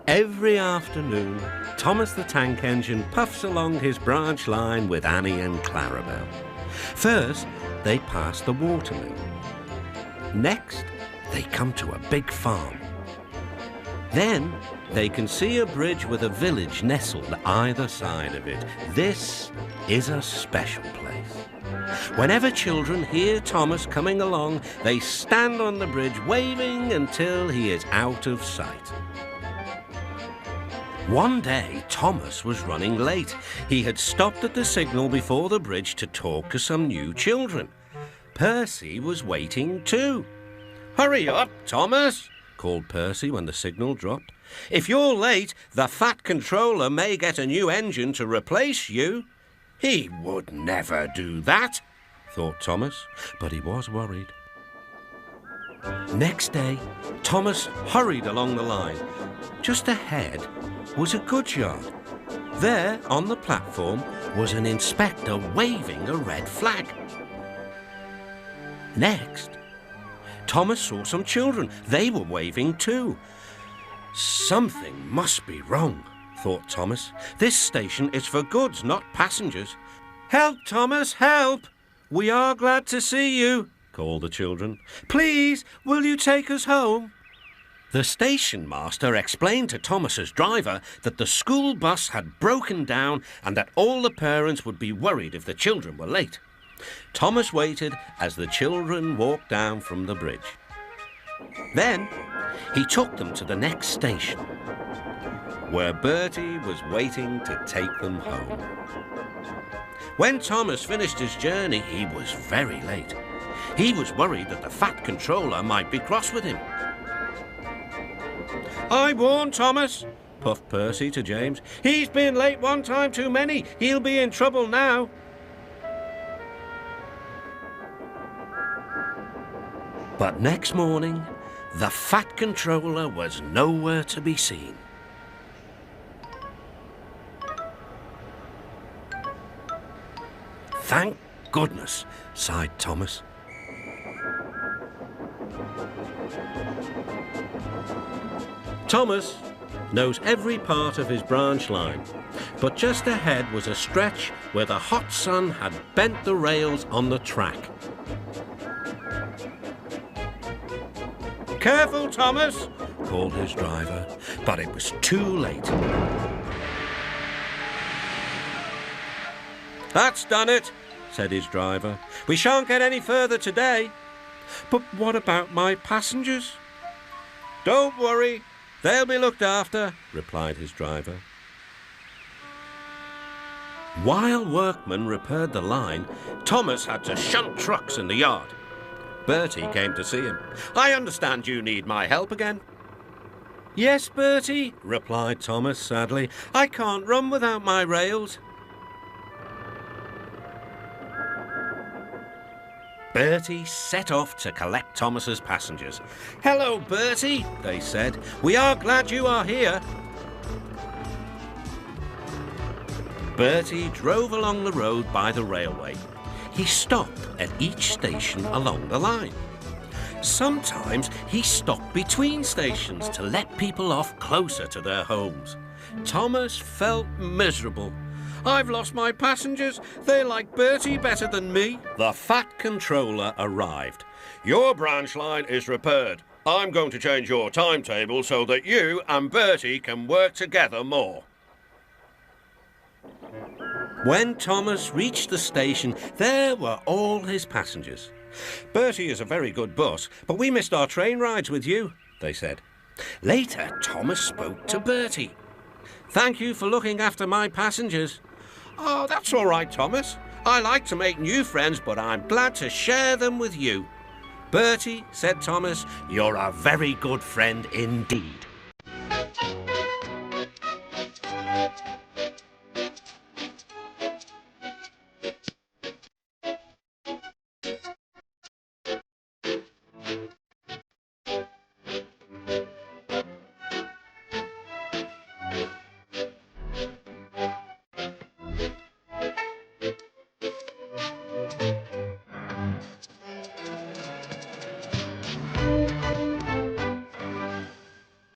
Every afternoon, Thomas the Tank Engine puffs along his branch line with Annie and Clarabel. First, they pass the watermill. Next, they come to a big farm. Then, they can see a bridge with a village nestled either side of it. This is a special place. Whenever children hear Thomas coming along, they stand on the bridge waving until he is out of sight. One day, Thomas was running late. He had stopped at the signal before the bridge to talk to some new children. Percy was waiting too. "Hurry up, Thomas," called Percy when the signal dropped. "If you're late, the Fat Controller may get a new engine to replace you." "He would never do that," thought Thomas, but he was worried. Next day, Thomas hurried along the line. Just ahead was a goods yard. There, on the platform, was an inspector waving a red flag. Next, Thomas saw some children. They were waving too. Something must be wrong, thought Thomas. This station is for goods, not passengers. "Help, Thomas, help! We are glad to see you," called the children. "Please, will you take us home?" The station master explained to Thomas's driver that the school bus had broken down and that all the parents would be worried if the children were late. Thomas waited as the children walked down from the bridge. Then he took them to the next station, where Bertie was waiting to take them home. When Thomas finished his journey, he was very late. He was worried that the Fat Controller might be cross with him. "I warned Thomas," puffed Percy to James. "He's been late one time too many. He'll be in trouble now." But next morning, the Fat Controller was nowhere to be seen. "Thank goodness," sighed Thomas. Thomas knows every part of his branch line, but just ahead was a stretch where the hot sun had bent the rails on the track. "Careful, Thomas," called his driver, but it was too late. "That's done it," said his driver. "We shan't get any further today." "But what about my passengers?" "Don't worry. They'll be looked after," replied his driver. While workmen repaired the line, Thomas had to shunt trucks in the yard. Bertie came to see him. "I understand you need my help again." "Yes, Bertie," replied Thomas sadly. "I can't run without my rails." Bertie set off to collect Thomas's passengers. "Hello, Bertie," they said. "We are glad you are here." Bertie drove along the road by the railway. He stopped at each station along the line. Sometimes he stopped between stations to let people off closer to their homes. Thomas felt miserable. "I've lost my passengers. They like Bertie better than me." The Fat Controller arrived. "Your branch line is repaired. I'm going to change your timetable so that you and Bertie can work together more." When Thomas reached the station, there were all his passengers. "Bertie is a very good bus, but we missed our train rides with you," they said. Later, Thomas spoke to Bertie. "Thank you for looking after my passengers." "Oh, that's all right, Thomas. I like to make new friends, but I'm glad to share them with you." "Bertie," said Thomas, "you're a very good friend indeed."